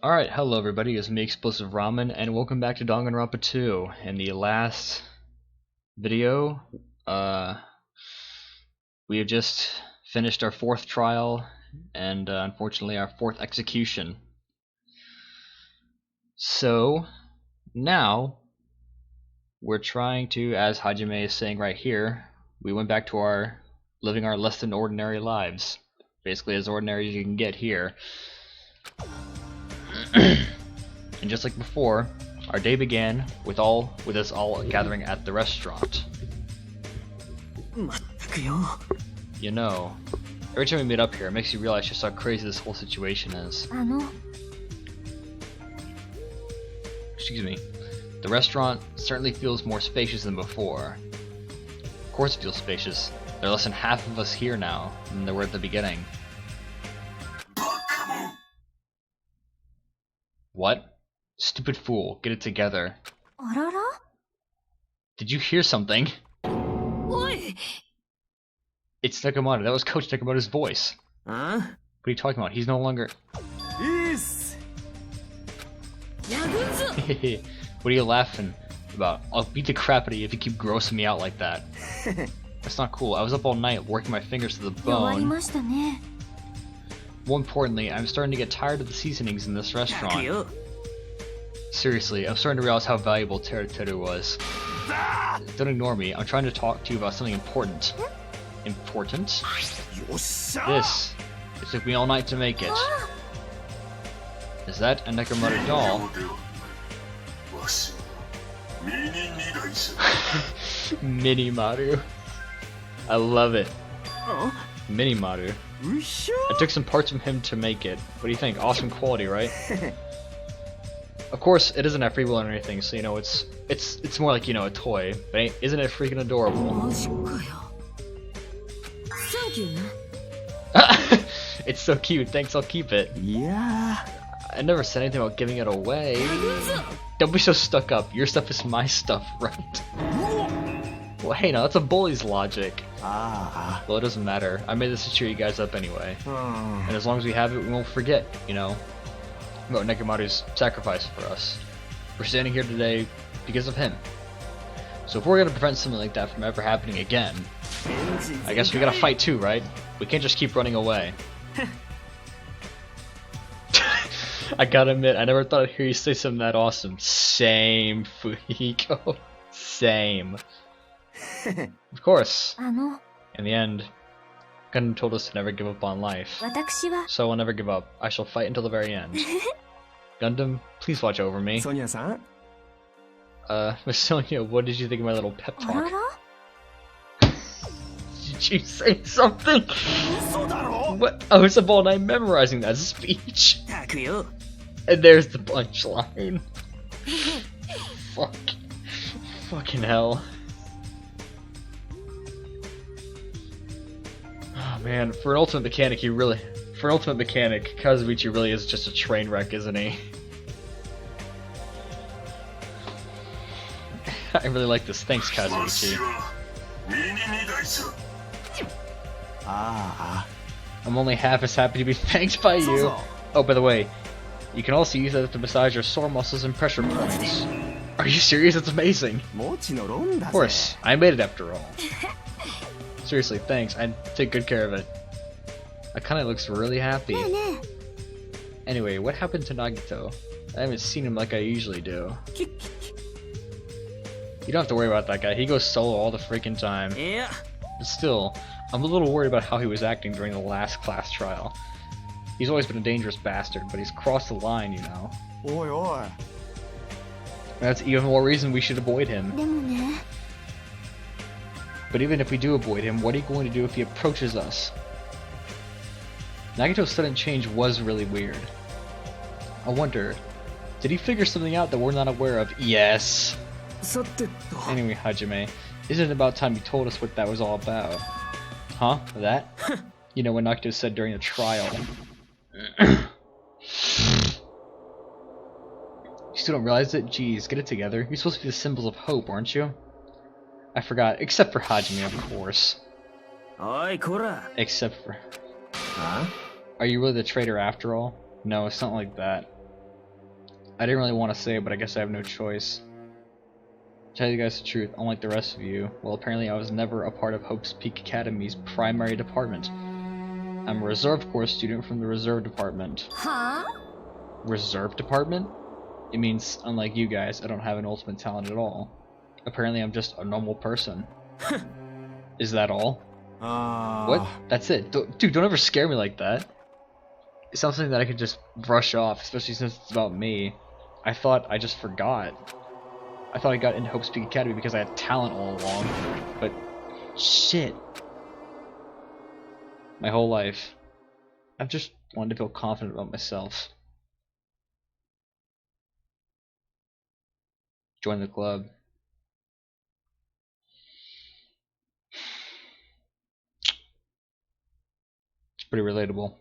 Alright, hello everybody, it's me, Explosive Ramen, and welcome back to Danganronpa 2. In the last video, we have just finished our 4th trial, and unfortunately our 4th execution. So, now, we're trying to, as Hajime is saying right here, we went back to living our less than ordinary lives. Basically as ordinary as you can get here. And just like before, our day began with us all gathering at the restaurant. You know, every time we meet up here, it makes you realize just how crazy this whole situation is. Excuse me. The restaurant certainly feels more spacious than before. Of course it feels spacious. There are less than half of us here now than there were at the beginning. What? Stupid fool, get it together. Did you hear something? It's Nakamoto. That was Coach Nakamoto's voice. What are you talking about? He's no longer... What are you laughing about? I'll beat the crap out of you if you keep grossing me out like that. That's not cool. I was up all night working my fingers to the bone. More importantly, I'm starting to get tired of the seasonings in this restaurant. Seriously, I'm starting to realize how valuable Teru was. Don't ignore me. I'm trying to talk to you about something important. Important? This. It took me all night to make it. Is that a Nakamoto doll? Mini-Maru. I love it. Mini-Maru. I took some parts from him to make it. What do you think? Awesome quality, right? Of course, it doesn't have free will or anything, so you know it's more like, you know, a toy. But isn't it freaking adorable? It's so cute. Thanks, I'll keep it. Yeah. I never said anything about giving it away. Don't be so stuck up. Your stuff is my stuff, right? Well, hey, now that's a bully's logic. Well, it doesn't matter. I made this to cheer you guys up anyway. And as long as we have it, we won't forget, you know, about Nakamoto's sacrifice for us. We're standing here today because of him. So if we're gonna prevent something like that from ever happening again, I guess we gotta fight too, right? We can't just keep running away. I gotta admit, I never thought I'd hear you say something that awesome. Same, Fujiko. Same. Of course. In the end, Gundam told us to never give up on life. So I will never give up. I shall fight until the very end. Gundam, please watch over me. Sonia-san? Miss Sonia, what did you think of my little pep talk? Did you say something? What? I was up all night memorizing that speech. And there's the punchline. Fuck. Fucking hell. Oh man, for an ultimate mechanic, Kazuichi really is just a train wreck, isn't he? I really like this. Thanks, Kazuichi. I'm only half as happy to be thanked by you. Oh, by the way, you can also use that to massage your sore muscles and pressure points. Are you serious? It's amazing. Of course, I made it after all. Seriously, thanks. I take good care of it. Akane looks really happy. Anyway, what happened to Nagito? I haven't seen him like I usually do. You don't have to worry about that guy. He goes solo all the freaking time. But still, I'm a little worried about how he was acting during the last class trial. He's always been a dangerous bastard, but he's crossed the line, you know. That's even more reason we should avoid him. But even if we do avoid him, what are you going to do if he approaches us? Nagito's sudden change was really weird. I wonder, did he figure something out that we're not aware of? Yes! Anyway, Hajime, isn't it about time you told us what that was all about? Huh? That? You know what Nagito said during the trial. You still don't realize it? Jeez, get it together. You're supposed to be the symbols of hope, aren't you? I forgot, except for Hajime, of course. Except for... Huh? Are you really the traitor after all? No, it's not like that. I didn't really want to say it, but I guess I have no choice. To tell you guys the truth, unlike the rest of you, well, apparently I was never a part of Hope's Peak Academy's primary department. I'm a reserve corps student from the reserve department. Huh? Reserve department? It means, unlike you guys, I don't have an ultimate talent at all. Apparently I'm just a normal person. Is that all? What? That's it? Dude, don't ever scare me like that. It's something that I could just brush off, especially since it's about me. I thought I just forgot. I thought I got into Hope's Peak Academy because I had talent all along, but shit. My whole life, I've just wanted to feel confident about myself. Join the club. It's pretty relatable.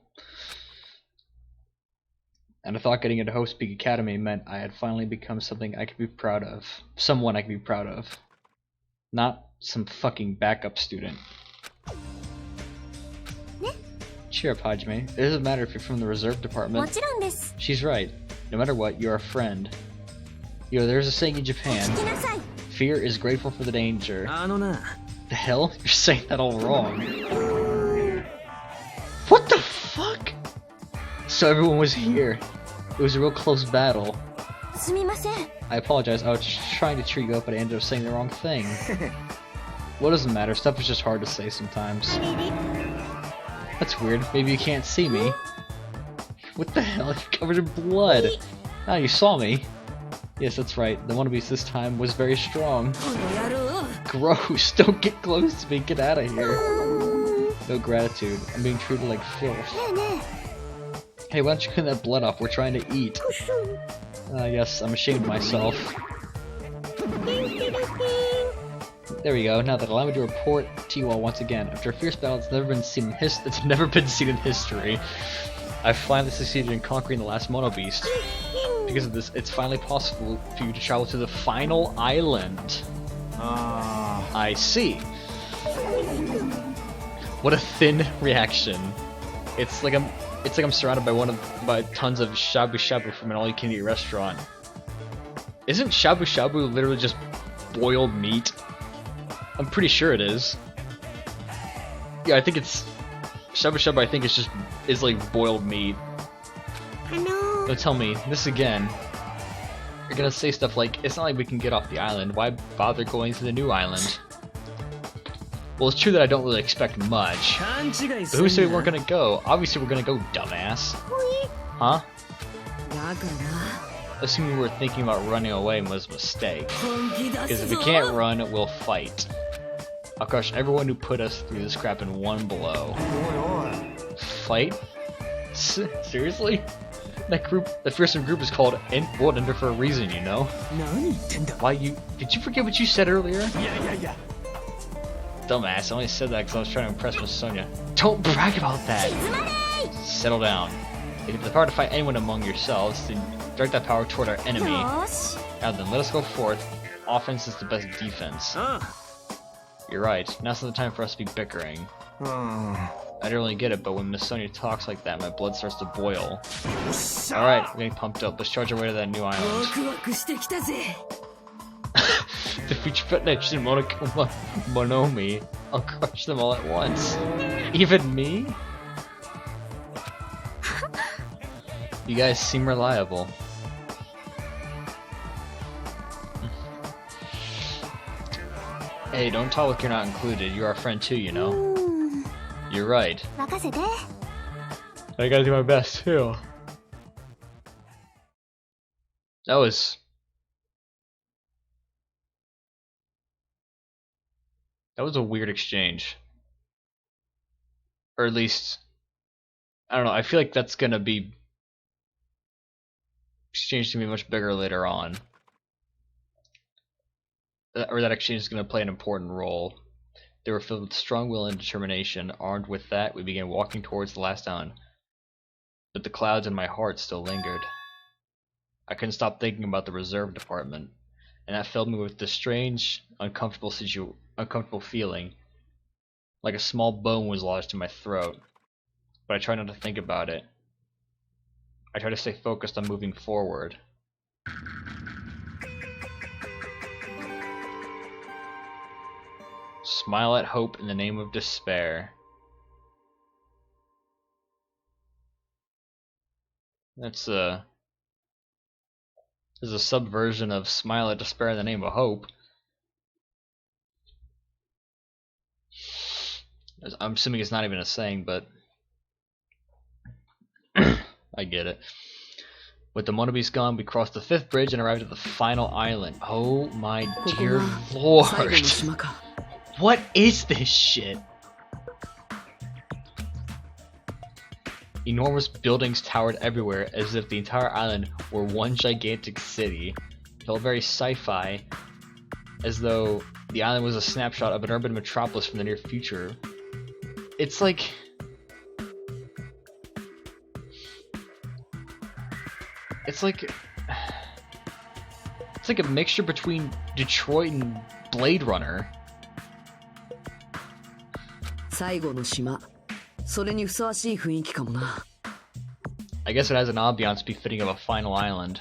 And I thought getting into Hope's Peak Academy meant I had finally become something I could be proud of. Someone I could be proud of. Not some fucking backup student. Cheer up, Hajime. It doesn't matter if you're from the reserve department. She's right. No matter what, you're a friend. Yo, there's a saying in Japan. Fear is grateful for the danger. The hell? You're saying that all wrong. What the fuck? So everyone was here. It was a real close battle. I apologize, I was trying to cheer you up, but I ended up saying the wrong thing. What doesn't matter, stuff is just hard to say sometimes. That's weird, maybe you can't see me. What the hell, you're covered in blood. Ah, you saw me. Yes, that's right, the One Piece this time was very strong. Gross, don't get close to me, get out of here. No gratitude, I'm being treated like filth. Hey, why don't you clean that blood off? We're trying to eat. Yes, I'm ashamed of myself. There we go. Now that allow me to report to you all once again. After a fierce battle that's never been seen in history, I've finally succeeded in conquering the last Mono Beast. Because of this, it's finally possible for you to travel to the final island. I see. What a thin reaction. It's like I'm surrounded by tons of shabu shabu from an all-you-can-eat restaurant. Isn't shabu shabu literally just boiled meat? I'm pretty sure it is. Yeah, I think it's shabu shabu. I think is like boiled meat. Don't tell me this again. You're gonna say stuff like, "It's not like we can get off the island. Why bother going to the new island?" Well, it's true that I don't really expect much. But who said we weren't gonna go? Obviously we're gonna go, dumbass. Huh? Assuming we were thinking about running away was a mistake. Because if we can't run, we'll fight. I'll crush everyone who put us through this crap in one blow. Fight? Seriously? That fearsome group is called Under for a reason, you know? Why did you forget what you said earlier? Yeah. Dumbass, I only said that because I was trying to impress Miss Sonia. Don't brag about that! Settle down. If you have the power to fight anyone among yourselves, then direct that power toward our enemy. Now then, let us go forth. Offense is the best defense. You're right, now's not the time for us to be bickering. I don't really get it, but when Miss Sonia talks like that, my blood starts to boil. Alright, we're getting pumped up. Let's charge our way to that new island. Defeat your next in Monomi. I'll crush them all at once. Even me? You guys seem reliable. Hey, don't talk like you're not included. You're our friend too, you know. You're right. I gotta do my best too. That was a weird exchange. Or at least, I don't know, I feel like that's gonna be exchanged to be much bigger later on. Or that exchange is gonna play an important role. They were filled with strong will and determination. Armed with that, we began walking towards the last island. But the clouds in my heart still lingered. I couldn't stop thinking about the reserve department, and that filled me with this strange, uncomfortable feeling, like a small bone was lodged in my throat. But I tried not to think about it. I tried to stay focused on moving forward. Smile at hope in the name of despair. That's a... There's a subversion of smile at despair in the name of hope. I'm assuming it's not even a saying, but I get it. With the Mono Beast gone, we crossed the 5th bridge and arrived at the final island. Oh my dear lord. What is this shit? Enormous buildings towered everywhere as if the entire island were one gigantic city. It felt very sci-fi, as though the island was a snapshot of an urban metropolis from the near future. It's like... It's like a mixture between Detroit and Blade Runner. I guess it has an ambiance befitting of a final island.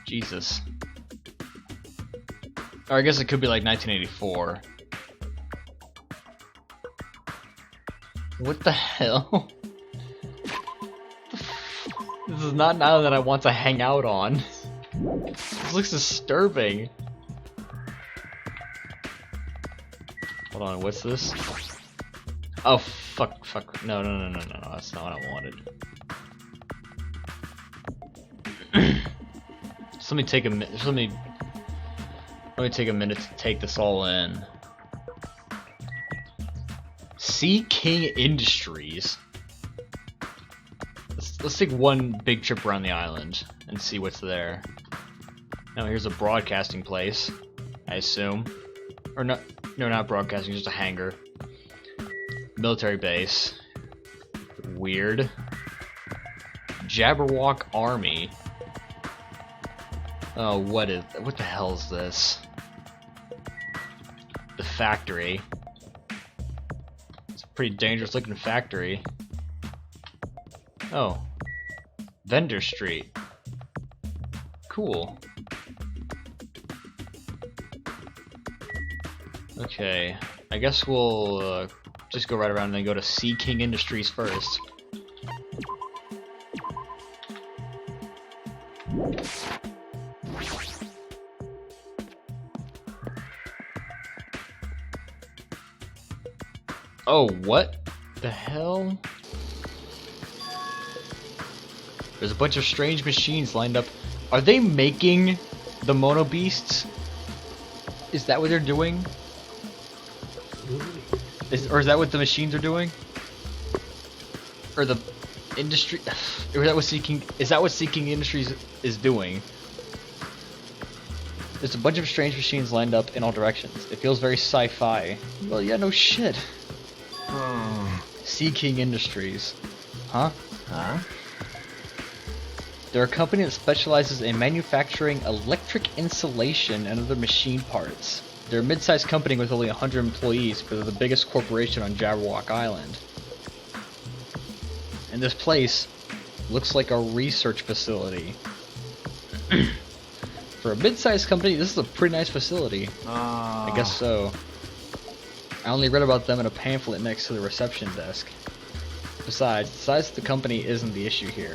Jesus. Or I guess it could be like 1984. What the hell? This is not an island that I want to hang out on. This looks disturbing. Hold on, what's this? Oh, fuck. No, that's not what I wanted. Just let me take a minute. Let me take a minute to take this all in. Sea King Industries. Let's take one big trip around the island and see what's there. Now here's a broadcasting place, I assume. Or no, not broadcasting, just a hangar. Military base. Weird. Jabberwock Army. Oh, what the hell is this? The factory. It's a pretty dangerous looking factory. Oh. Vendor Street. Cool. Okay, I guess we'll just go right around and then go to Sea King Industries first. Oh, what the hell? There's a bunch of strange machines lined up. Are they making the Mono Beasts? Is that what they're doing? Or is that what the machines are doing? Or the industry? Or is that what Sea King Industries is doing? There's a bunch of strange machines lined up in all directions. It feels very sci-fi. Well, yeah, no shit. Sea King Industries. Huh? They're a company that specializes in manufacturing electric insulation and other machine parts. They're a mid-sized company with only 100 employees, but they're the biggest corporation on Jabberwock Island. And this place looks like a research facility. For a mid-sized company, this is a pretty nice facility. I guess so. I only read about them in a pamphlet next to the reception desk. Besides, the size of the company isn't the issue here.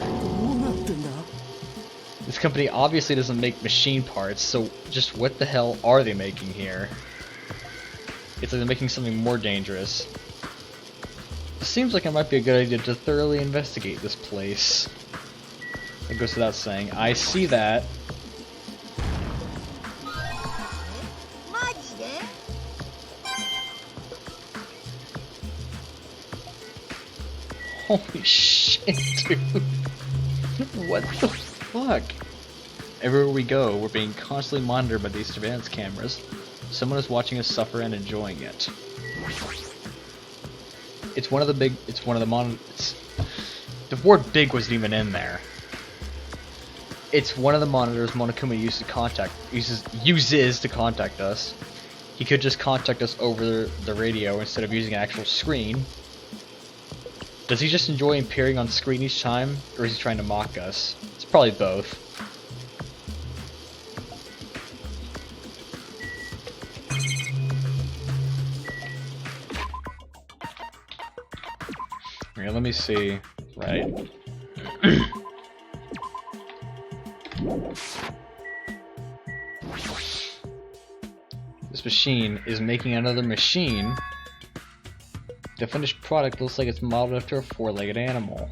This company obviously doesn't make machine parts, so just what the hell are they making here? It's like they're making something more dangerous. It seems like it might be a good idea to thoroughly investigate this place. It goes without saying. I see that. Holy shit, dude. What the fuck? Everywhere we go, we're being constantly monitored by these surveillance cameras. Someone is watching us suffer and enjoying it. The word big wasn't even in there. It's one of the monitors Monokuma uses to contact us. He could just contact us over the radio instead of using an actual screen. Does he just enjoy appearing on screen each time, or is he trying to mock us? It's probably both. Here, let me see. Right. This machine is making another machine. The finished product looks like it's modeled after a four-legged animal.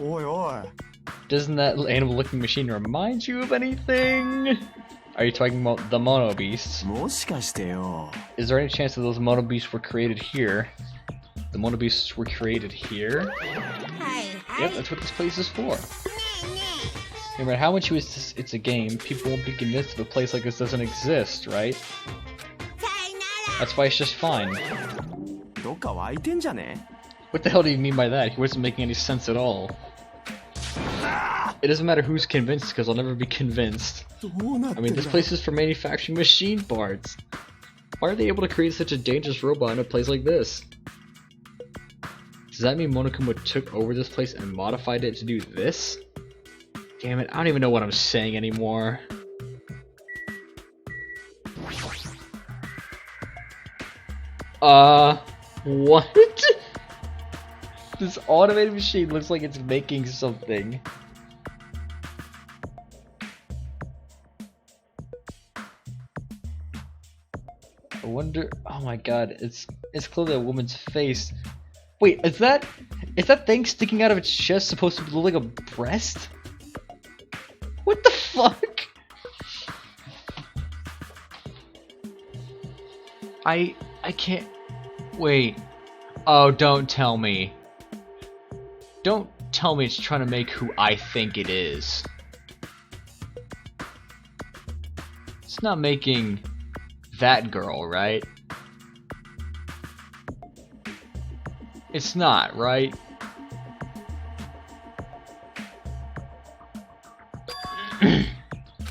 Oi, oi. Doesn't that animal-looking machine remind you of anything? Are you talking about the Mono Beasts? Is there any chance that those Mono Beasts were created here? The Mono Beasts were created here? Yep, that's what this place is for. No matter how much it's a game, people won't be convinced that a place like this doesn't exist, right? That's why it's just fine. What the hell do you mean by that? He wasn't making any sense at all. It doesn't matter who's convinced, because I'll never be convinced. I mean, this place is for manufacturing machine parts. Why are they able to create such a dangerous robot in a place like this? Does that mean Monokuma took over this place and modified it to do this? Damn it, I don't even know what I'm saying anymore. What? This automated machine looks like it's making something. I wonder. Oh my god, it's clearly a woman's face. Wait, is that thing sticking out of its chest supposed to look like a breast? What the fuck? I can't. Wait. Oh, don't tell me. Don't tell me it's trying to make who I think it is. It's not making that girl, right? It's not, right?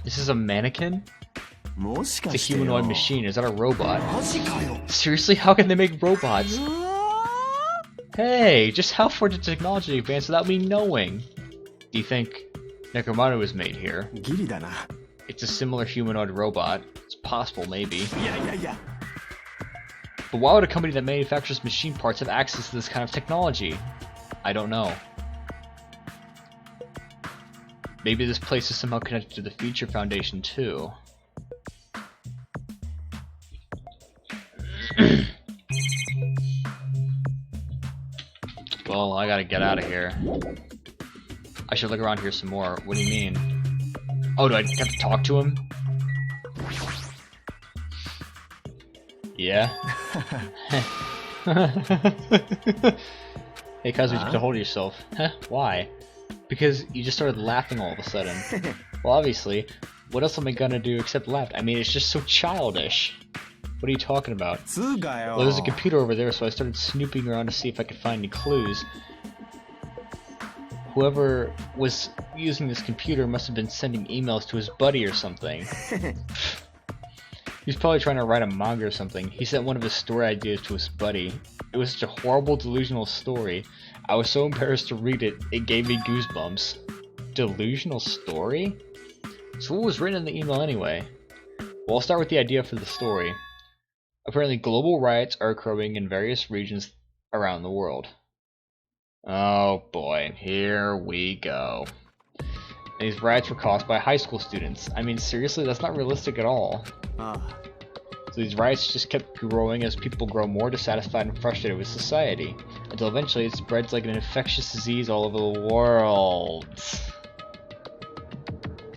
This is a mannequin? It's a humanoid machine. Is that a robot? Seriously? How can they make robots? Hey, just how far did technology advance without me knowing? Do you think Nekomaru was made here? It's a similar humanoid robot. It's possible, maybe. But why would a company that manufactures machine parts have access to this kind of technology? I don't know. Maybe this place is somehow connected to the Future Foundation too. Well, I gotta get out of here. I should look around here some more. What do you mean? Oh, do I have to talk to him? Yeah? Hey, Kazu, you can hold yourself. Huh? Why? Because you just started laughing all of a sudden. Well, obviously, what else am I gonna do except laugh? I mean, it's just so childish. What are you talking about? Well, there's a computer over there, so I started snooping around to see if I could find any clues. Whoever was using this computer must have been sending emails to his buddy or something. He's probably trying to write a manga or something. He sent one of his story ideas to his buddy. It was such a horrible, delusional story. I was so embarrassed to read it, it gave me goosebumps. Delusional story? So what was written in the email anyway? Well, I'll start with the idea for the story. Apparently, global riots are occurring in various regions around the world. Oh boy, here we go. And these riots were caused by high school students. I mean, seriously, that's not realistic at all. So these riots just kept growing as people grow more dissatisfied and frustrated with society, until eventually it spreads like an infectious disease all over the world.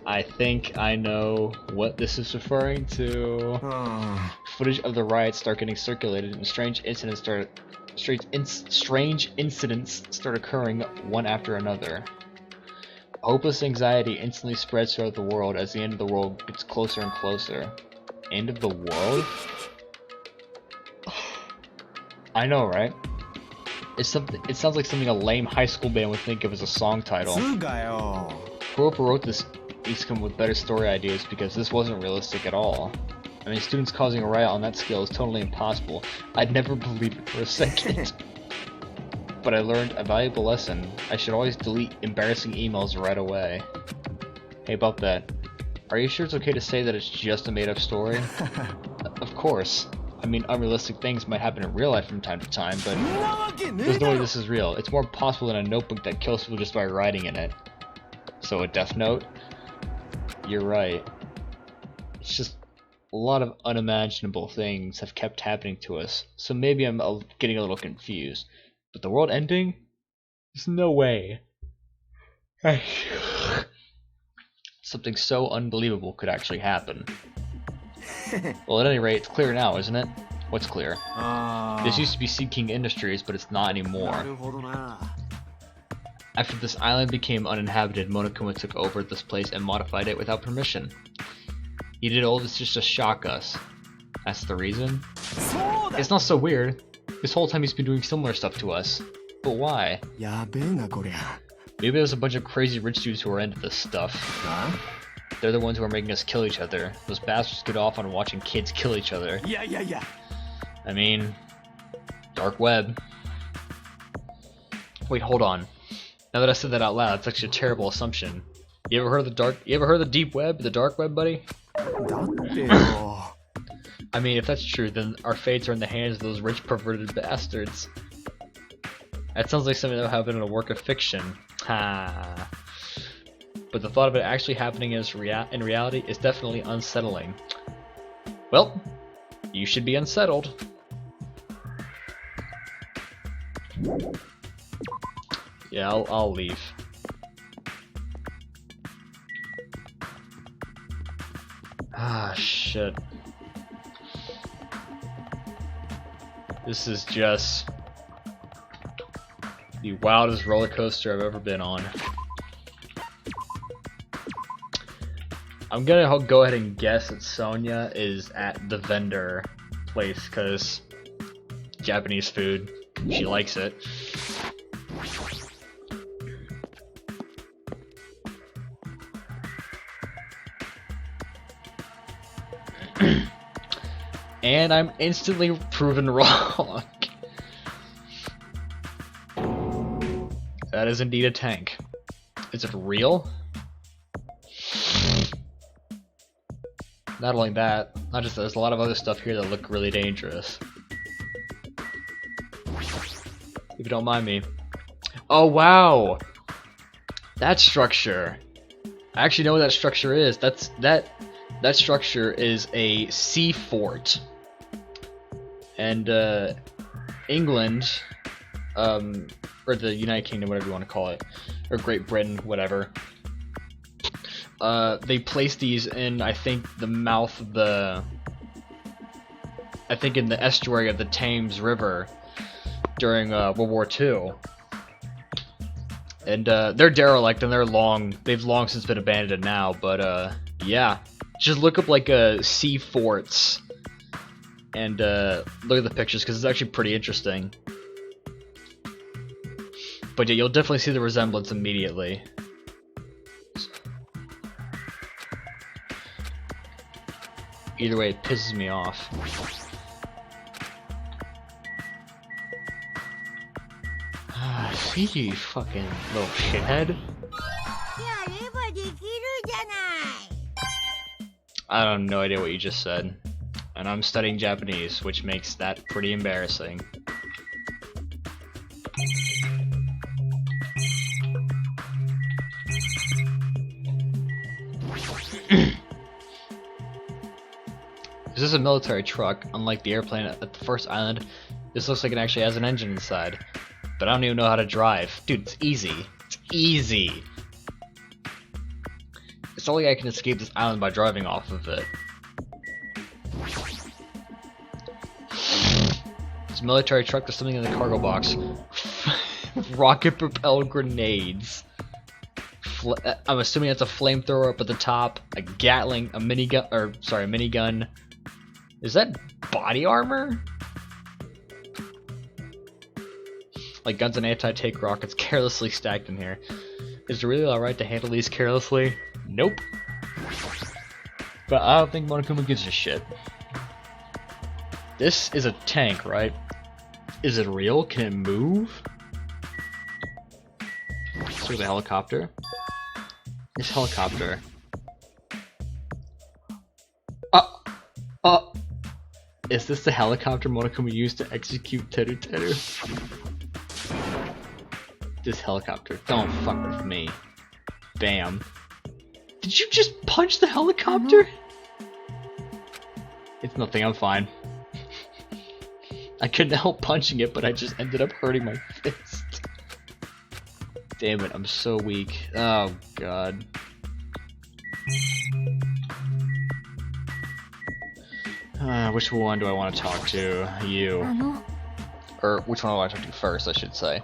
I think I know what this is referring to. Footage of the riots start getting circulated, and strange incidents start occurring one after another. Hopeless anxiety instantly spreads throughout the world as the end of the world gets closer and closer. End of the world? I know, right? It sounds like something a lame high school band would think of as a song title. Whoever wrote this needs to come up with better story ideas, because this wasn't realistic at all. I mean, students causing a riot on that scale is totally impossible. I'd never believe it for a second. but I learned a valuable lesson. I should always delete embarrassing emails right away. Hey, about that. Are you sure it's okay to say that it's just a made-up story? Of course. I mean, unrealistic things might happen in real life from time to time, but there's no way this is real. It's more possible than a notebook that kills people just by writing in it. So a death note? You're right. It's just a lot of unimaginable things have kept happening to us, so maybe I'm getting a little confused. But the world ending? There's no way. Something so unbelievable could actually happen. Well, at any rate, it's clear now, isn't it? What's clear? This used to be Sea King Industries, but it's not anymore. After this island became uninhabited, Monokuma took over this place and modified it without permission. He did all this just to shock us. That's the reason? It's not so weird. This whole time he's been doing similar stuff to us. But why? Maybe there's a bunch of crazy rich dudes who are into this stuff. They're the ones who are making us kill each other. Those bastards get off on watching kids kill each other. I mean, dark web. Wait, hold on. Now that I said that out loud, it's actually a terrible assumption. You ever heard of the deep web, the dark web, buddy? I mean, if that's true, then our fates are in the hands of those rich perverted bastards. That sounds like something that would happen in a work of fiction. Ha. But the thought of it actually happening in reality is definitely unsettling. Well, you should be unsettled. Yeah, I'll leave. Ah, shit. This is just the wildest roller coaster I've ever been on. I'm gonna go ahead and guess that Sonia is at the vendor place, because Japanese food, she likes it. And I'm instantly proven wrong. That is indeed a tank. Is it real? Not only that, not just that, there's a lot of other stuff here that look really dangerous. If you don't mind me. Oh wow! That structure. I actually know what that structure is. That structure is a sea fort. And England, or the United Kingdom, whatever you want to call it, or Great Britain, whatever. They placed these in, I think, the mouth of the, I think in the estuary of the Thames River during World War II. And they're derelict and they've long since been abandoned now, but yeah. Just look up like sea forts and look at the pictures, because it's actually pretty interesting. But yeah, you'll definitely see the resemblance immediately. Either way, it pisses me off. See, you fucking little shithead. I have no idea what you just said. And I'm studying Japanese, which makes that pretty embarrassing. This is a military truck. Unlike the airplane at the first island, this looks like it actually has an engine inside. But I don't even know how to drive. Dude, it's easy. It's easy. It's not like I can escape this island by driving off of it. This military truck, there's something in the cargo box. Rocket-propelled grenades. I'm assuming that's a flamethrower up at the top. A Gatling, a minigun. Is that body armor? Like guns and anti-tank rockets carelessly stacked in here. Is it really alright to handle these carelessly? Nope. But I don't think Monokuma gives a shit. This is a tank, right? Is it real? Can it move? Let's look at the helicopter. This helicopter. Is this the helicopter Monokuma used to execute Teru Teru? This helicopter. Don't fuck with me. Bam. Did you just punch the helicopter? It's nothing, I'm fine. I couldn't help punching it, but I just ended up hurting my fist. Damn it, I'm so weak. Oh god. Which one do I want to talk to? You. Or which one do I want to talk to first, I should say.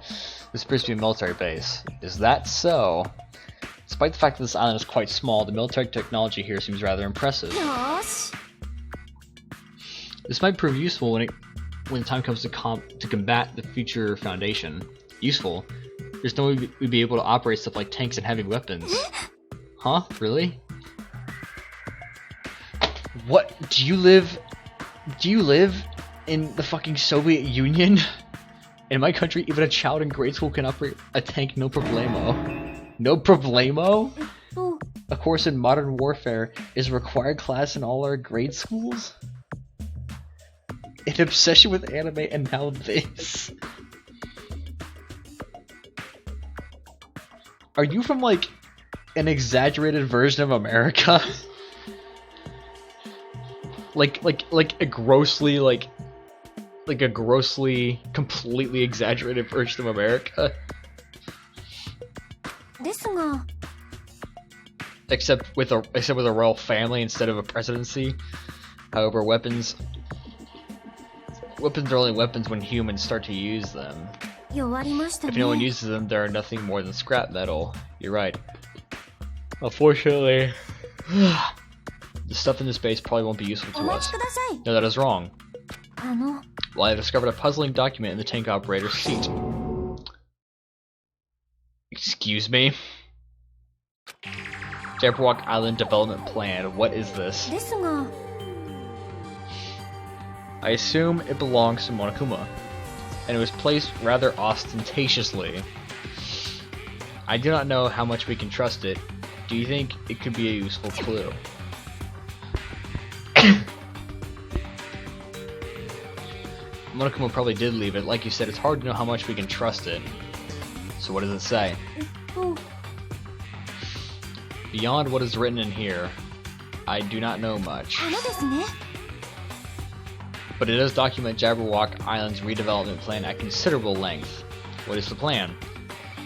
This appears to be a military base. Is that so? Despite the fact that this island is quite small, the military technology here seems rather impressive. This might prove useful when the time comes to combat the future Foundation. Useful? There's no way we'd be able to operate stuff like tanks and heavy weapons. Huh? Really? What? Do you live in the fucking Soviet Union? In my country, even a child in grade school can operate a tank no problemo. No problemo? A course in modern warfare is a required class in all our grade schools? An obsession with anime and now this. Are you from like an exaggerated version of America? like a grossly completely exaggerated version of America? Except with a royal family instead of a presidency. However, weapons are only weapons when humans start to use them. If no one uses them, they are nothing more than scrap metal. You're right. Unfortunately, the stuff in this base probably won't be useful to us. No, that is wrong. Well, I discovered a puzzling document in the tank operator's seat. Excuse me? Jabberwock Island Development Plan. What is this? I assume it belongs to Monokuma, and it was placed rather ostentatiously. I do not know how much we can trust it. Do you think it could be a useful clue? Monokuma probably did leave it. Like you said, it's hard to know how much we can trust it. So what does it say? Beyond what is written in here, I do not know much. But it does document Jabberwock Island's redevelopment plan at considerable length. What is the plan?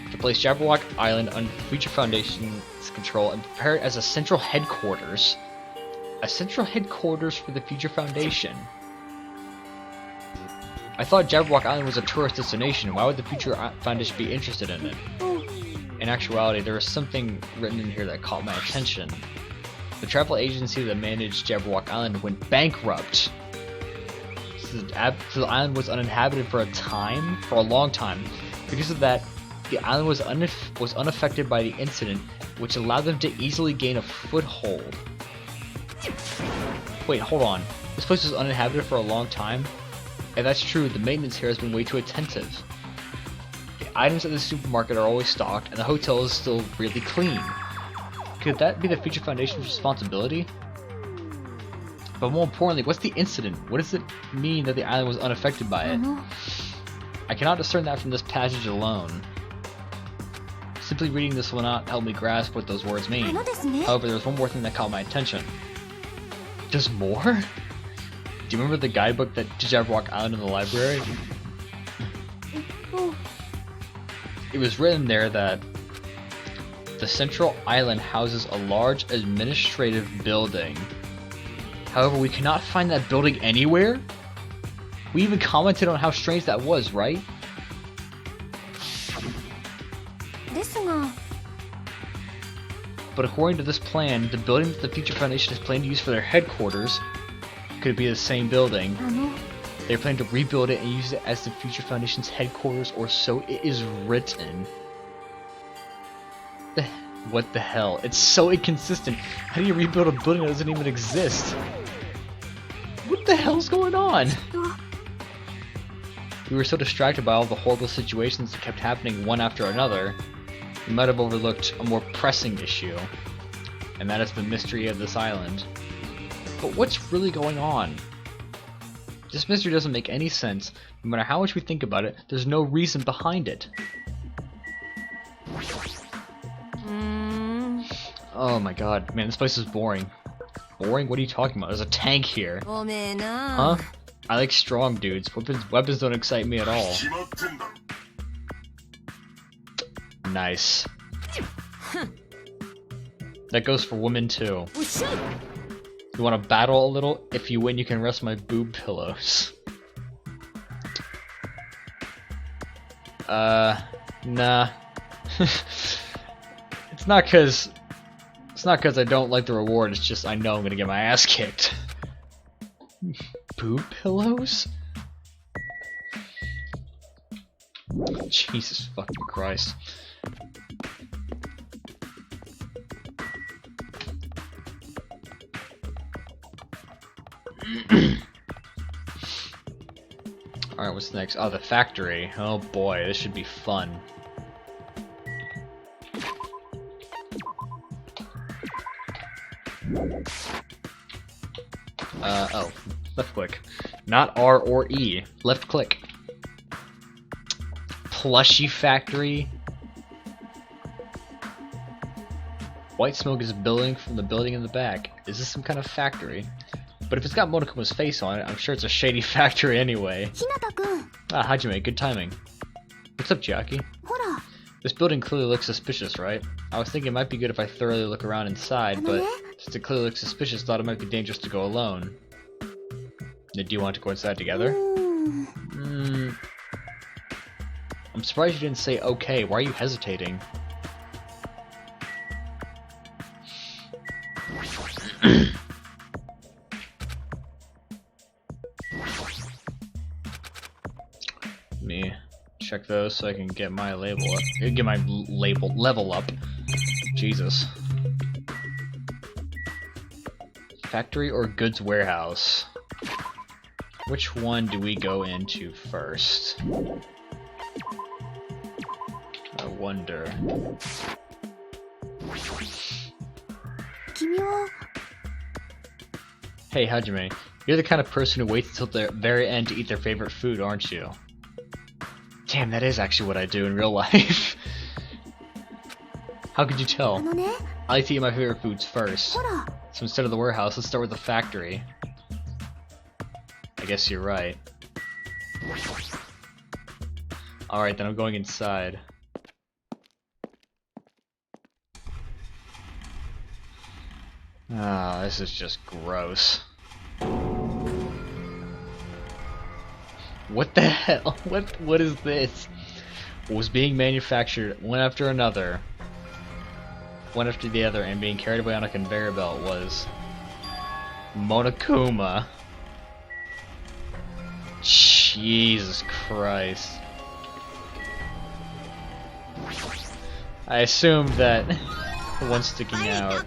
To place Jabberwock Island under the Future Foundation's control and prepare it as a central headquarters. A central headquarters for the Future Foundation. I thought Jabberwock Island was a tourist destination. Why would the Future Foundation be interested in it? In actuality, there was something written in here that caught my attention. The travel agency that managed Jabberwock Island went bankrupt. So the island was uninhabited for a long time. Because of that, the island was unaffected by the incident, which allowed them to easily gain a foothold. Wait, hold on. This place was uninhabited for a long time? If that's true, the maintenance here has been way too attentive. The items at the supermarket are always stocked, and the hotel is still really clean. Could that be the Future Foundation's responsibility? But more importantly, what's the incident? What does it mean that the island was unaffected by it? I cannot discern that from this passage alone. Simply reading this will not help me grasp what those words mean. However, there's one more thing that caught my attention. There's more? Do you remember the guidebook that to Jabberwock Island in the library? It was written there that the central island houses a large administrative building. However, we cannot find that building anywhere? We even commented on how strange that was, right? But according to this plan, the building that the Future Foundation is planning to use for their headquarters could be the same building. They're planning to rebuild it and use it as the Future Foundation's headquarters, or so it is written. What the hell? It's so inconsistent. How do you rebuild a building that doesn't even exist? What the hell's going on? We were so distracted by all the horrible situations that kept happening one after another We might have overlooked a more pressing issue, and that is the mystery of this island. But what's really going on? This mystery doesn't make any sense. No matter how much we think about it, there's no reason behind it. Oh my god, man, this place is boring. Boring? What are you talking about? There's a tank here. Huh? I like strong dudes. Weapons don't excite me at all. Nice. That goes for women too. You wanna battle a little? If you win, you can rest my boob pillows. Nah. It's not cause I don't like the reward, it's just I know I'm gonna get my ass kicked. Boob pillows? Jesus fucking Christ. Alright, what's next? Oh, the factory. Oh boy, this should be fun. Oh, left click. Not R or E, left click. Plushie factory. White smoke is billowing from the building in the back. Is this some kind of factory? But if it's got Monokuma's face on it, I'm sure it's a shady factory anyway. Ah, Hajime, good timing. What's up, Jackie? This building clearly looks suspicious, right? I was thinking it might be good if I thoroughly look around inside, but since it clearly looks suspicious, thought it might be dangerous to go alone. Do you want to go inside together? I'm surprised you didn't say okay. Why are you hesitating? Let me check those so I can get my level up. Jesus. Factory or goods warehouse? Which one do we go into first? I wonder. Hey Hajime, you're the kind of person who waits until the very end to eat their favorite food, aren't you? Damn, that is actually what I do in real life. How could you tell? I like to eat my favorite foods first. So instead of the warehouse, let's start with the factory. I guess you're right. Alright, then I'm going inside. Ah, this is just gross. What the hell? What is this? What was being manufactured one after another, one after the other, and being carried away on a conveyor belt was Monokuma. Jesus Christ. I assumed that the one sticking out.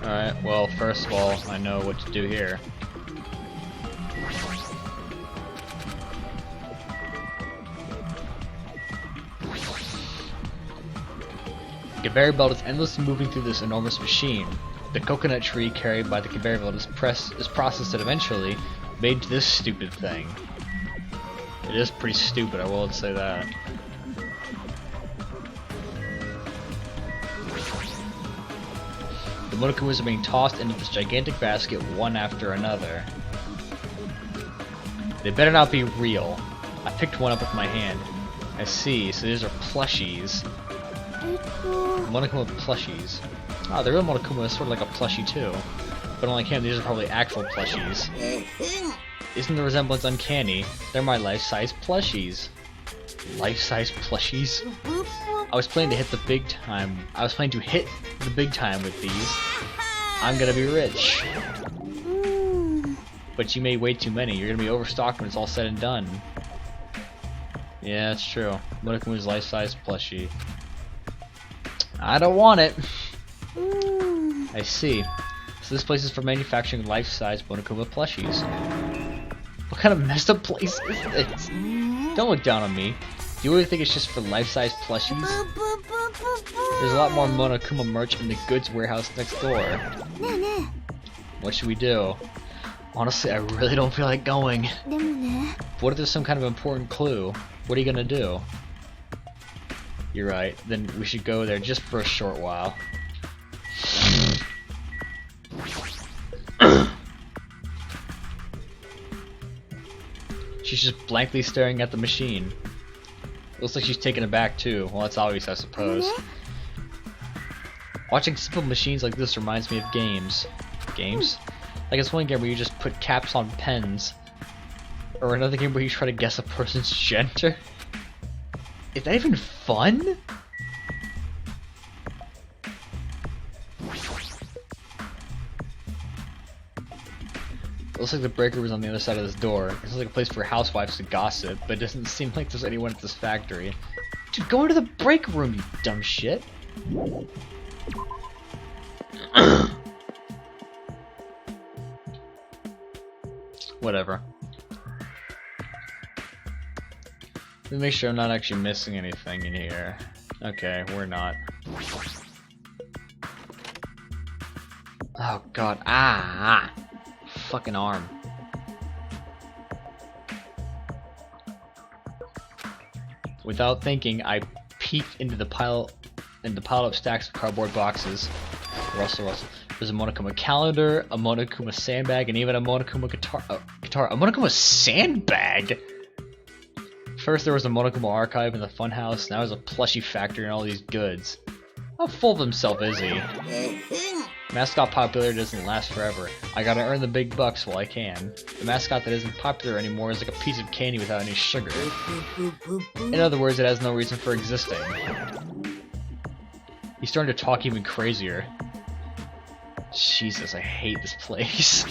Alright, well, first of all, I know what to do here. The conveyor belt is endlessly moving through this enormous machine. The coconut tree carried by the conveyor belt is processed and eventually made into this stupid thing. It is pretty stupid, I will say that. The Monokumas are being tossed into this gigantic basket one after another. They better not be real. I picked one up with my hand. I see, so these are plushies. Monokuma plushies. Oh, the real Monokuma is sort of like a plushie too. But unlike him, these are probably actual plushies. Isn't the resemblance uncanny? They're my life-size plushies. Life-size plushies? I was planning to hit the big time. with these. I'm gonna be rich. But you made way too many. You're gonna be overstocked when it's all said and done. Yeah, that's true. Monokuma's life-size plushie. I don't want it. I see. So this place is for manufacturing life-size Monokuma plushies. What kind of messed up place is this? Don't look down on me. Do you really think it's just for life-size plushies? There's a lot more Monokuma merch in the goods warehouse next door. What should we do? Honestly, I really don't feel like going. What if there's some kind of important clue? What are you gonna do? You're right, then we should go there just for a short while. She's just blankly staring at the machine. Looks like she's taken aback too. Well, that's obvious, I suppose. Watching simple machines like this reminds me of games. Games? Like it's one game where you just put caps on pens. Or another game where you try to guess a person's gender. Is that even fun? It looks like the breaker was on the other side of this door. It looks like a place for housewives to gossip, but it doesn't seem like there's anyone at this factory. Dude, go into the break room, you dumb shit! Whatever. Let me make sure I'm not actually missing anything in here. Okay, we're not. Oh god, ah! Fucking arm. Without thinking, I peeked into the piled up stacks of cardboard boxes. Rustle. There's a Monokuma calendar, a Monokuma sandbag, and even a Monokuma guitar. A Monokuma sandbag? First there was a Monokuma archive in the funhouse, now there's a plushie factory and all these goods. How full of himself is he? Mascot popularity doesn't last forever. I gotta earn the big bucks while I can. The mascot that isn't popular anymore is like a piece of candy without any sugar. In other words, it has no reason for existing. He's starting to talk even crazier. Jesus, I hate this place.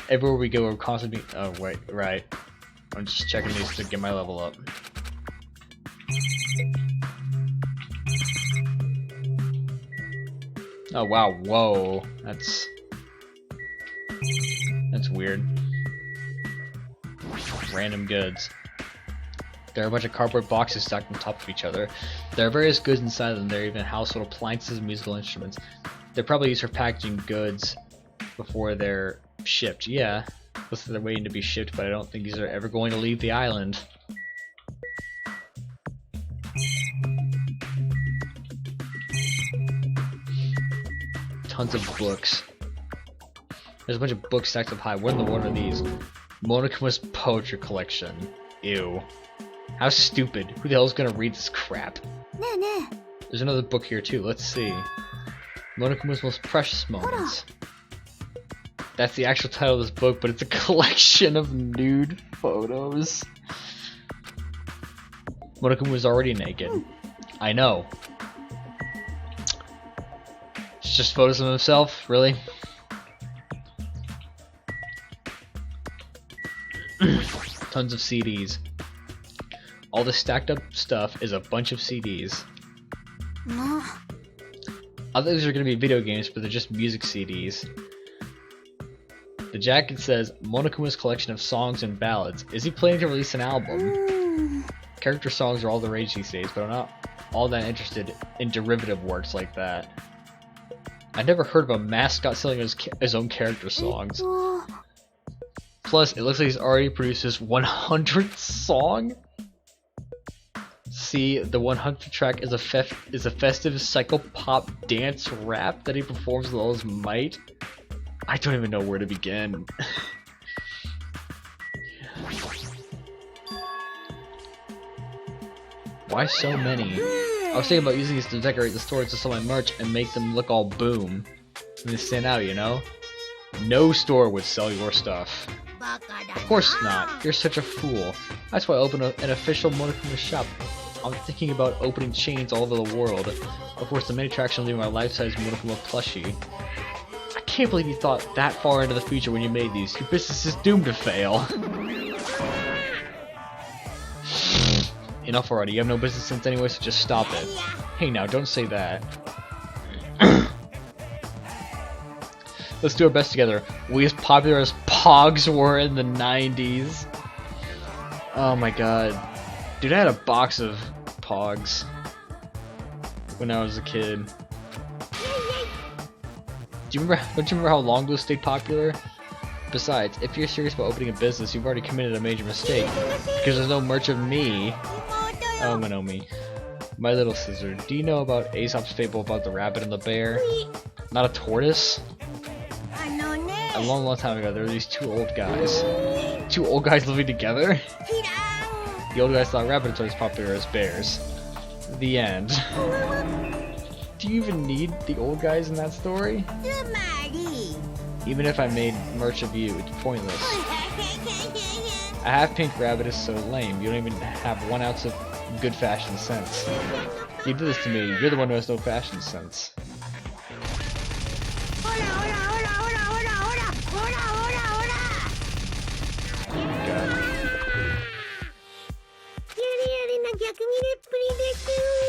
Everywhere we go, we're constantly being— oh wait, right. I'm just checking these to get my level up. Oh wow, whoa. That's weird. Random goods. There are a bunch of cardboard boxes stacked on top of each other. There are various goods inside of them. There are even household appliances and musical instruments. They're probably used for packaging goods before they're shipped. Yeah, looks like they're waiting to be shipped, but I don't think these are ever going to leave the island. Tons of books. There's a bunch of books stacked up high. What in the world are these? Monokuma's poetry collection. Ew. How stupid. Who the hell is gonna read this crap? There's another book here too. Let's see. Monokuma's most precious moments. That's the actual title of this book, but it's a collection of nude photos. Monokuma was already naked. I know. It's just photos of himself, really? Tons of CDs. All the stacked up stuff is a bunch of CDs. I thought these were going to be video games, but they're just music CDs. The jacket says, Monokuma's collection of songs and ballads. Is he planning to release an album? Character songs are all the rage these days, but I'm not all that interested in derivative works like that. I never heard of a mascot selling his own character songs. Plus, it looks like he's already produced his 100th song. See, the 100th track is a festive psychopop dance rap that he performs with all his might. I don't even know where to begin. Why so many? I was thinking about using these to decorate the stores to sell my merch and make them look all boom. And they stand out, you know? No store would sell your stuff. Of course not. You're such a fool. That's why I opened an official Monokuma shop. I'm thinking about opening chains all over the world. Of course, the main attraction will be my life-size Monokuma plushie. I can't believe you thought that far into the future when you made these. Your business is doomed to fail. Enough already. You have no business sense anyway, so just stop it. Hey now, don't say that. Let's do our best together. We as popular as Pogs were in the 90s. Oh my god. Dude, I had a box of Pogs when I was a kid. Don't you remember how long those stayed popular? Besides, if you're serious about opening a business, you've already committed a major mistake. Because there's no merch of me. Oh, Monomi. My little sister, do you know about Aesop's fable about the rabbit and the bear? Not a tortoise? A long time ago, there were these two old guys. Two old guys living together? The old guys thought rabbits are as popular as bears. The end. Do you even need the old guys in that story? Even if I made merch of you, it's pointless. A half-pink rabbit is so lame, you don't even have 1 ounce of good fashion sense. You did this to me, you're the one who has no fashion sense.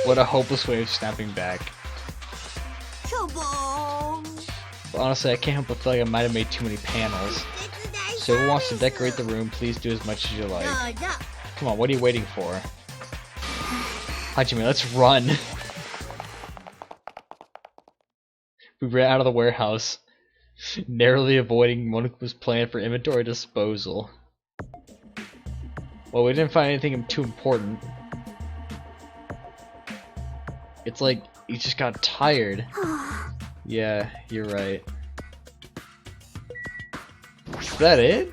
What a hopeless way of snapping back. But honestly, I can't help but feel like I might have made too many panels. So whoever wants to decorate the room, please do as much as you like. Come on, what are you waiting for? Hajime, let's run! We ran out of the warehouse, narrowly avoiding Monaco's plan for inventory disposal. Well, we didn't find anything too important. It's like he just got tired. Yeah, you're right. Is that it?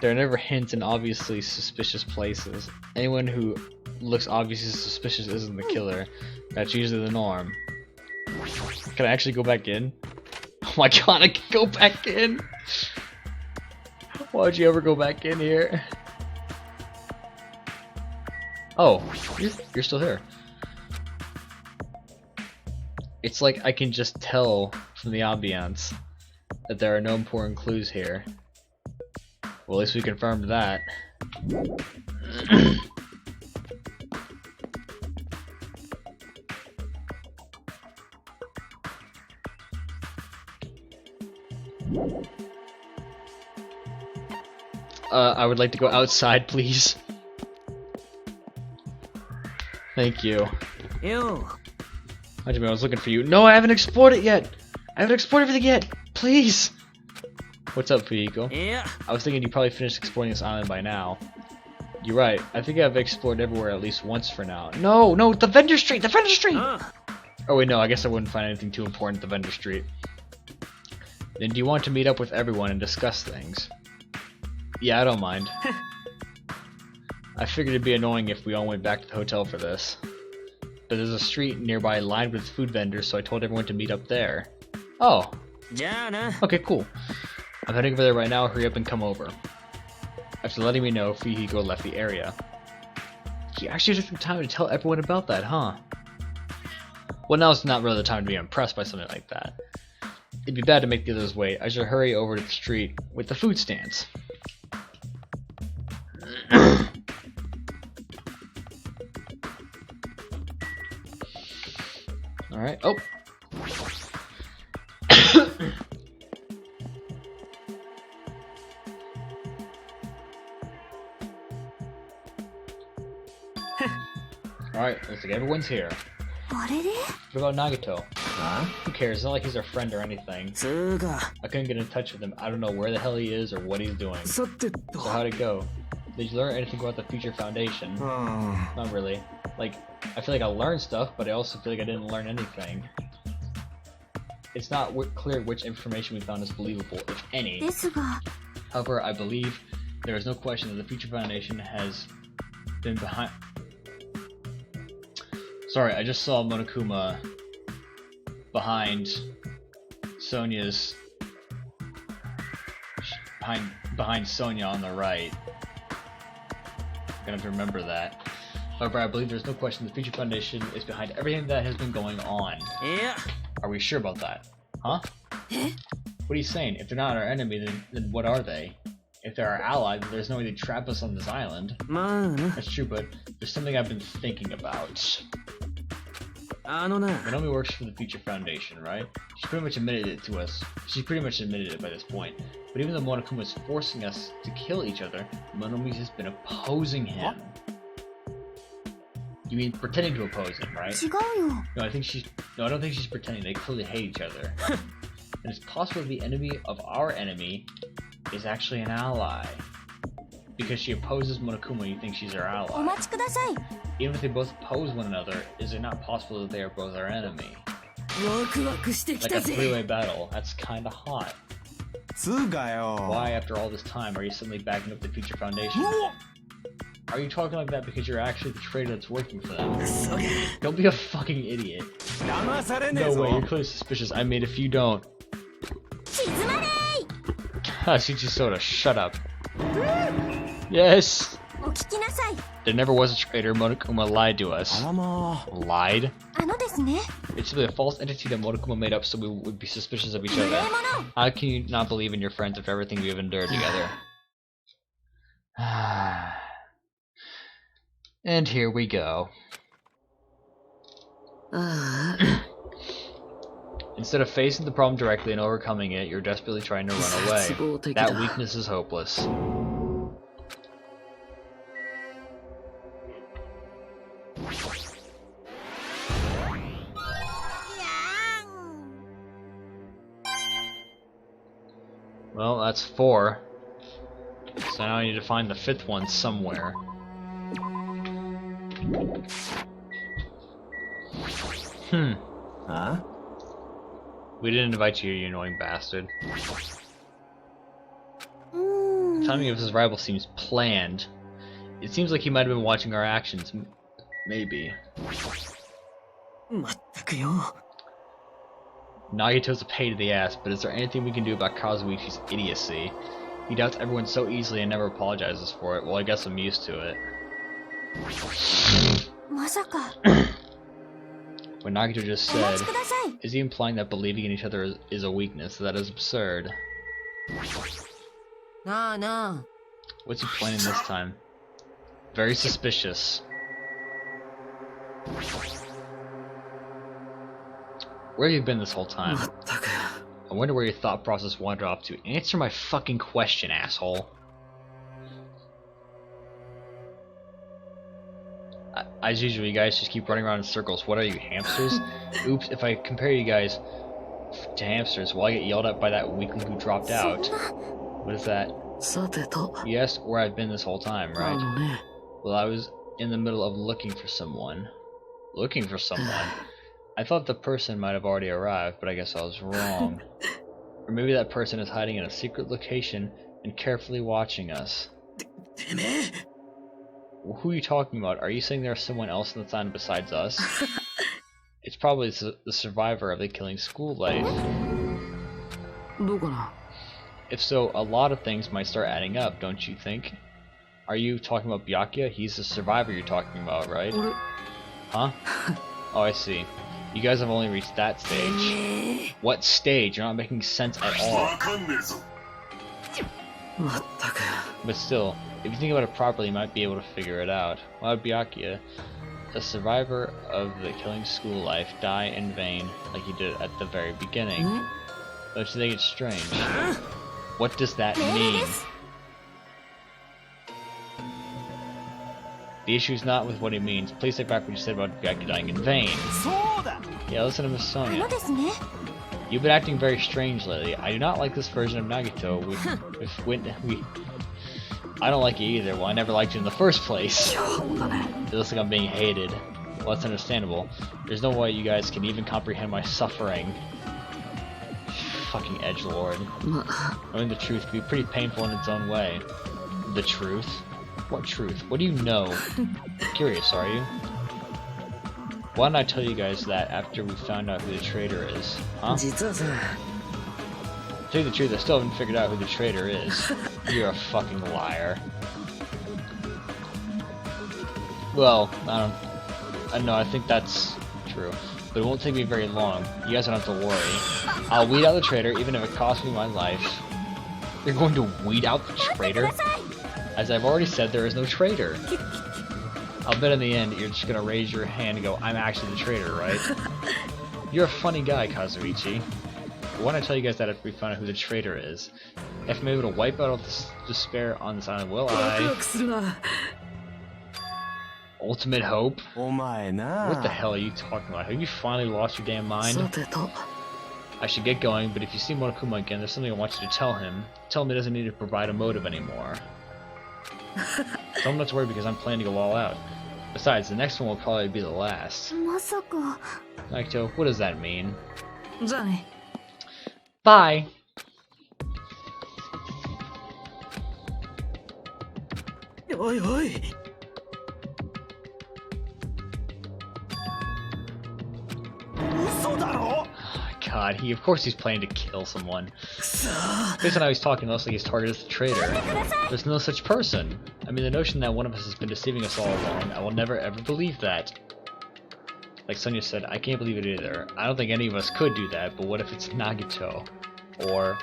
There are never hints in obviously suspicious places. Anyone who looks obviously suspicious isn't the killer. That's usually the norm. Can I actually go back in? Oh my god, I can go back in! Why would you ever go back in here? Oh, you're still here. It's like I can just tell from the ambiance that there are no important clues here. Well, at least we confirmed that. I would like to go outside, please. Thank you. Ew. Hajime, I was looking for you. No, I haven't explored it yet! I haven't explored everything yet! Please! What's up, Fuyiko? Yeah. I was thinking you probably finished exploring this island by now. You're right. I think I've explored everywhere at least once for now. No, no, the vendor street! The vendor street! Oh wait, no, I guess I wouldn't find anything too important at the vendor street. Then do you want to meet up with everyone and discuss things? Yeah, I don't mind. I figured it'd be annoying if we all went back to the hotel for this. But there's a street nearby lined with food vendors, so I told everyone to meet up there. Oh. Okay, cool. I'm heading over there right now, hurry up and come over. After letting me know, Fuyiko left the area. He actually took the time to tell everyone about that, huh? Well, now's not really the time to be impressed by something like that. It'd be bad to make the others wait. I should hurry over to the street with the food stands. Alright, oh! Alright, looks like everyone's here. What about Nagito? Huh? Who cares? It's not like he's our friend or anything. I couldn't get in touch with him. I don't know where the hell he is or what he's doing. So how'd it go? Did you learn anything about the Future Foundation? Not really. Like, I feel like I learned stuff, but I also feel like I didn't learn anything. It's not clear which information we found is believable, if any. However, I believe there is no question that the Future Foundation has been behind... Sorry, I just saw Monokuma behind Sonia's... behind Sonia on the right. I'm gonna have to remember that. However, I believe there's no question the Future Foundation is behind everything that has been going on. Yeah. Are we sure about that? Huh? What are you saying? If they're not our enemy, then what are they? If they're our ally, then there's no way to trap us on this island. That's true, but there's something I've been thinking about. Minomi works for the Future Foundation, right? She's pretty much admitted it to us. She's pretty much admitted it by this point. But even though Monokuma is forcing us to kill each other, Monomi's has been opposing him. You mean pretending to oppose him, right? No, I don't think she's pretending. They clearly hate each other. And it's possible the enemy of our enemy is actually an ally. Because she opposes Monokuma, you think she's our ally. Even if they both oppose one another, is it not possible that they are both our enemy? Like a three-way battle. That's kinda hot. Why, after all this time, are you suddenly backing up the Future Foundation? Are you talking like that because you're actually the traitor that's working for them? Don't be a fucking idiot. No way, you're clearly suspicious. I mean, if you don't... Shichisoda, shut up. Yes! There never was a traitor. Monokuma lied to us. Lied? It's simply a false entity that Monokuma made up so we would be suspicious of each other. How can you not believe in your friends after everything we have endured together? And here we go. Instead of facing the problem directly and overcoming it, you're desperately trying to run away. That weakness is hopeless. Well, that's 4. So now I need to find the 5th one somewhere. Huh? We didn't invite you, you annoying bastard. The timing of his arrival seems planned. It seems like he might have been watching our actions. Maybe. Nagito's a pain in the ass, but is there anything we can do about Kazuichi's idiocy? He doubts everyone so easily and never apologizes for it. Well, I guess I'm used to it. What Nagito just said, is he implying that believing in each other is a weakness? That is absurd. What's he planning this time? Very suspicious. Where have you been this whole time? I wonder where your thought process wandered off to. Answer my fucking question, asshole. As usual, you guys just keep running around in circles. What are you, hamsters? Oops, if I compare you guys to hamsters, will I get yelled at by that weakling who dropped out? What is that? You asked where I've been this whole time, right? Well, I was in the middle of looking for someone. Looking for someone? I thought the person might have already arrived, but I guess I was wrong. Or maybe that person is hiding in a secret location and carefully watching us. Who are you talking about? Are you saying there's someone else on the island besides us? It's probably the survivor of the killing school life. If so, a lot of things might start adding up, don't you think? Are you talking about Byakuya? He's the survivor you're talking about, right? Huh? Oh, I see. You guys have only reached that stage. What stage? You're not making sense at all. But still, if you think about it properly, you might be able to figure it out. Why would Byakuya, a survivor of the killing school life, die in vain like he did at the very beginning? Don't you think it's strange? What does that mean? The issue is not with what he means. Please take back what you said about Byakuya dying in vain. Yeah, listen to Miss Sonia. You've been acting very strange lately. I do not like this version of Nagito. I don't like it either. Well, I never liked you in the first place. It looks like I'm being hated. Well, that's understandable. There's no way you guys can even comprehend my suffering. Fucking edgelord. Knowing the truth can be pretty painful in its own way. The truth? What truth? What do you know? Curious, are you? Why don't I tell you guys that after we found out who the traitor is? Huh? To tell you the truth, I still haven't figured out who the traitor is. You're a fucking liar. Well, I don't know, I think that's true. but it won't take me very long. You guys don't have to worry. I'll weed out the traitor, even if it costs me my life. You're going to weed out the traitor? As I've already said, there is no traitor. I'll bet in the end, you're just gonna raise your hand and go, I'm actually the traitor, right? You're a funny guy, Kazuichi. Why don't I tell you guys that if we find out who the traitor is? If I'm able to wipe out all this despair on this island, will I? Ultimate hope? What the hell are you talking about? Have you finally lost your damn mind? I should get going, but if you see Monokuma again, there's something I want you to tell him. Tell him he doesn't need to provide a motive anymore. Tell him not to worry because I'm planning to go all out. Besides, the next one will probably be the last. Naito, what does that mean? Bye! God, of course he's planning to kill someone. Based on how he's talking, looks like he's targeted as the traitor. There's no such person. I mean, the notion that one of us has been deceiving us all along, I will never ever believe that. Like Sonia said, I can't believe it either. I don't think any of us could do that, but what if it's Nagito? Or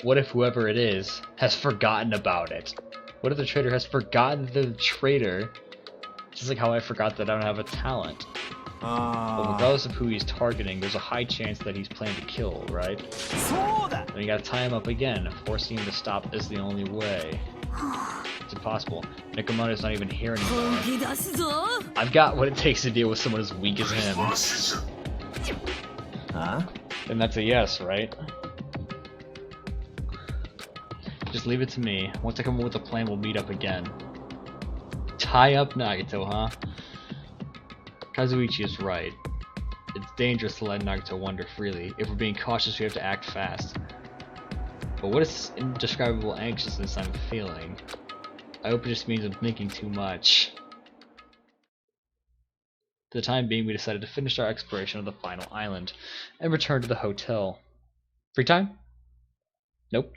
what if whoever it is has forgotten about it? What if the traitor has forgotten the traitor? Just like how I forgot that I don't have a talent. But regardless of who he's targeting, there's a high chance that he's planning to kill, right? Then you gotta tie him up again. Forcing him to stop is the only way. It's impossible. Nikomoto's not even here anymore. I've got what it takes to deal with someone as weak as him. Huh? Then that's a yes, right? Just leave it to me. Once I come up with a plan, we'll meet up again. Tie up Nagito, huh? Kazuichi is right. It's dangerous to let Nagito wander freely. If we're being cautious, we have to act fast. But what is this indescribable anxiousness I'm feeling? I hope it just means I'm thinking too much. For the time being, we decided to finish our exploration of the final island and return to the hotel. Free time? Nope.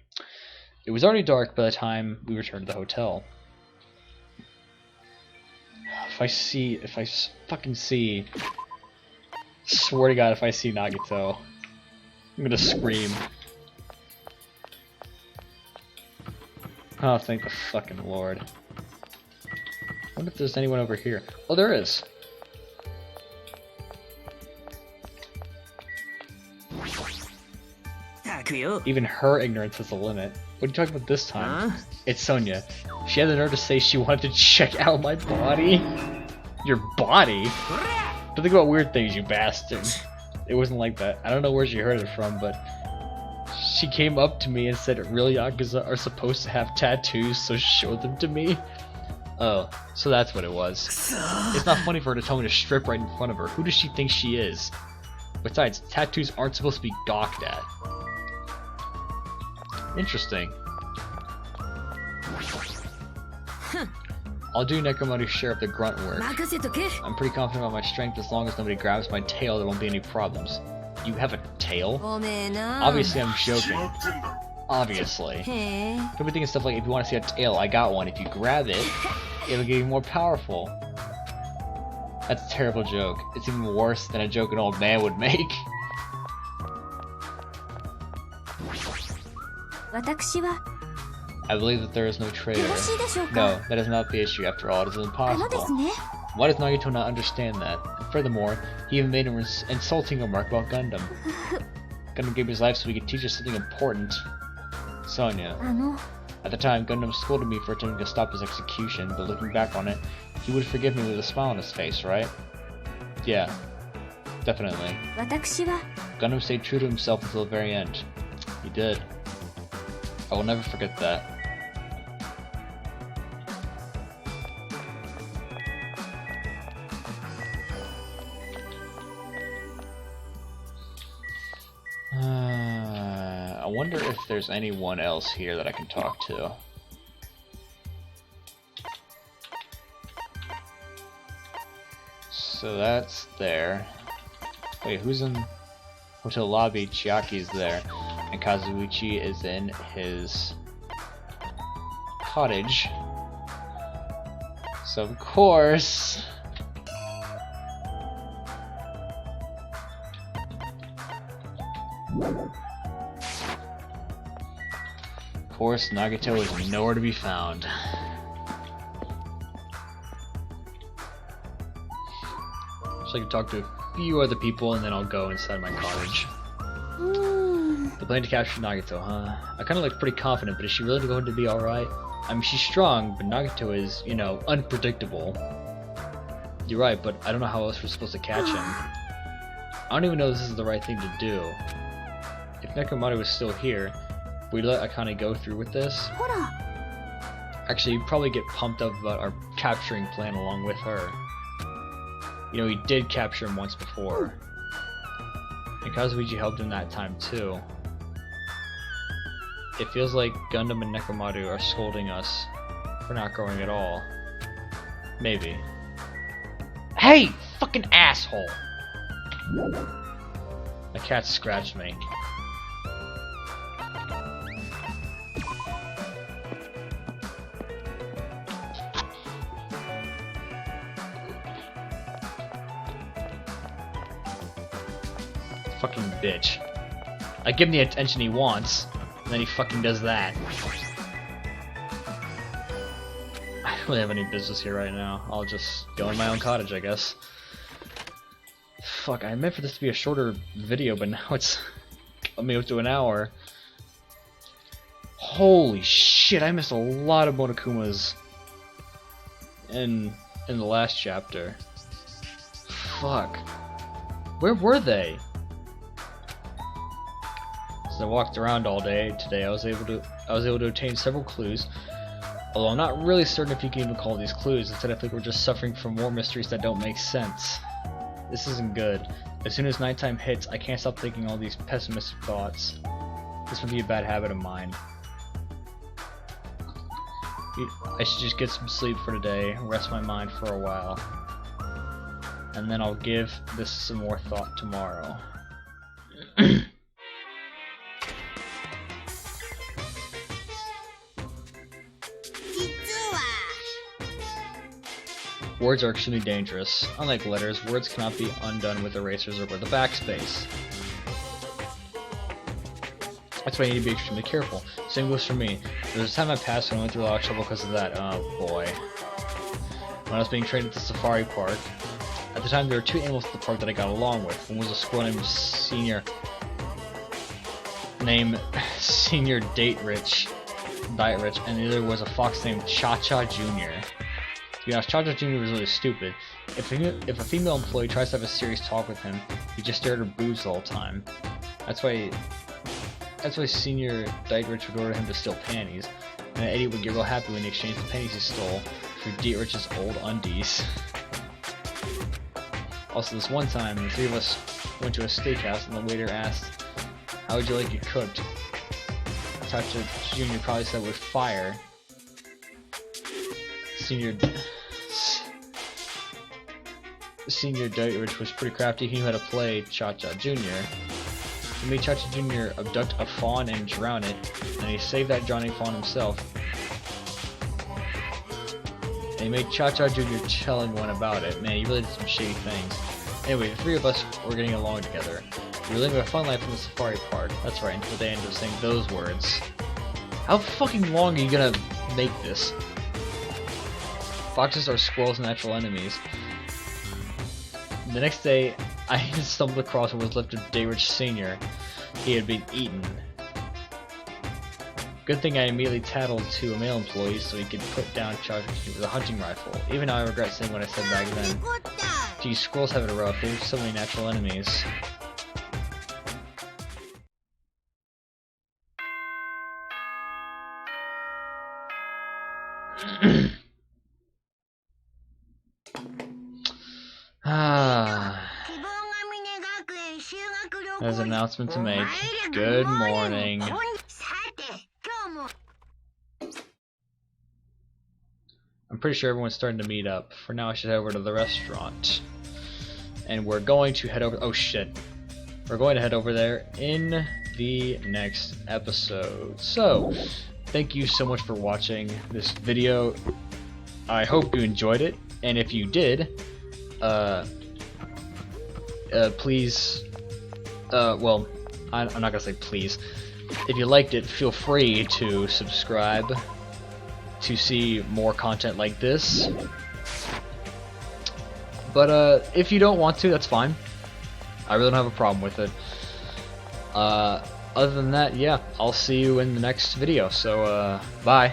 It was already dark by the time we returned to the hotel. If I fucking see, swear to God, if I see Nagito, I'm gonna scream. Oh, thank the fucking Lord. I wonder if there's anyone over here. Oh, there is. Even her ignorance has a limit. What are you talking about this time? It's Sonia. She had the nerve to say she wanted to check out my body. Your body? Don't think about weird things, you bastard. It wasn't like that. I don't know where she heard it from, but she came up to me and said real Yakuza are supposed to have tattoos, so show them to me. Oh, so that's what it was. It's not funny for her to tell me to strip right in front of her. Who does she think she is? Besides, tattoos aren't supposed to be gawked at. Interesting. I'll do Nekomoto's share of the grunt work. I'm pretty confident about my strength as long as nobody grabs my tail, there won't be any problems. You have a tail? Obviously I'm joking. Obviously. Could be thinking stuff like, if you want to see a tail, I got one. If you grab it, it'll get you more powerful. That's a terrible joke. It's even worse than a joke an old man would make. I believe that there is no traitor. No, that is not the issue. After all, it is impossible. Why does Nagito not understand that? Furthermore, he even made an insulting remark about Gundam. Gundam gave his life so he could teach us something important. Sonia. At the time, Gundam scolded me for attempting to stop his execution, but looking back on it, he would forgive me with a smile on his face, right? Yeah, definitely. Gundam stayed true to himself until the very end. He did. I will never forget that. I wonder if there's anyone else here that I can talk to. So that's there. Wait, who's in hotel lobby? Chiaki's there. And Kazuichi is in his cottage. So of course course, Nagato is nowhere to be found. So I can talk to a few other people and then I'll go inside my cottage. The plan to capture Nagato, huh? I kinda look pretty confident, but is she really going to be alright? I mean, she's strong, but Nagato is, you know, unpredictable. You're right, but I don't know how else we're supposed to catch him. I don't even know if this is the right thing to do. If Nekomaru was still here, we'd let Akane go through with this. Actually, he'd probably get pumped up about our capturing plan along with her. You know, he did capture him once before. And Kazuichi helped him that time too. It feels like Gundam and Nekomaru are scolding us for not growing at all. Maybe. Hey! Fucking asshole! My cat scratched me. Fucking bitch. I give him the attention he wants, and then he fucking does that. I don't really have any business here right now. I'll just go in my own cottage, I guess. Fuck, I meant for this to be a shorter video, but now it's up to an hour. Holy shit, I missed a lot of Monokumas in the last chapter. Fuck. Where were they? So I walked around all day today. I was able to obtain several clues. Although I'm not really certain if you can even call these clues. Instead, I think we're just suffering from more mysteries that don't make sense. This isn't good. As soon as nighttime hits, I can't stop thinking all these pessimistic thoughts. This would be a bad habit of mine. I should just get some sleep for today, rest my mind for a while. And then I'll give this some more thought tomorrow. Words are extremely dangerous. Unlike letters, words cannot be undone with erasers or with a backspace. That's why I need to be extremely careful. Same goes for me. There was a time I passed when I went through a lot of trouble because of that. Oh boy. When I was being trained at the safari park, at the time there were two animals at the park that I got along with. One was a squirrel named Senior Date-Rich, and the other was a fox named Cha-Cha Jr. To be honest, Cha-Cha Jr. was really stupid. If a female employee tries to have a serious talk with him, he just stared at her boobs the whole time. That's why Senior Date-Rich would order him to steal panties, and that idiot would get real happy when he exchanged the panties he stole for Date-Rich's old undies. Also, this one time, the three of us went to a steakhouse and the waiter asked, "How would you like it cooked?" Cha-Cha Jr. probably said with fire. Senior Date-Rich was pretty crafty. He knew how to play Cha-Cha Jr. He made Cha-Cha Jr. abduct a fawn and drown it, and he saved that drowning fawn himself. And he made Cha-Cha Jr. tell everyone about it. Man, he really did some shady things. Anyway, the three of us were getting along together. We were living a fun life in the safari park. That's right, until they ended up saying those words. How fucking long are you gonna make this? Foxes are squirrels' natural enemies. The next day, I stumbled across what was left of Date-Rich Sr. He had been eaten. Good thing I immediately tattled to a male employee so he could put down Cha-Cha with a hunting rifle. Even now I regret saying what I said back then. Geez, squirrels have it rough. They have so many natural enemies. There's an announcement to make. Good morning. I'm pretty sure everyone's starting to meet up. For now, I should head over to the restaurant. And we're going to head over... Oh, shit. We're going to head over there in the next episode. So, thank you so much for watching this video. I hope you enjoyed it. And if you did, please... well, I'm not gonna say please. if you liked it, feel free to subscribe to see more content like this. But if you don't want to, that's fine. I really don't have a problem with it. Other than that, yeah, I'll see you in the next video. So, bye.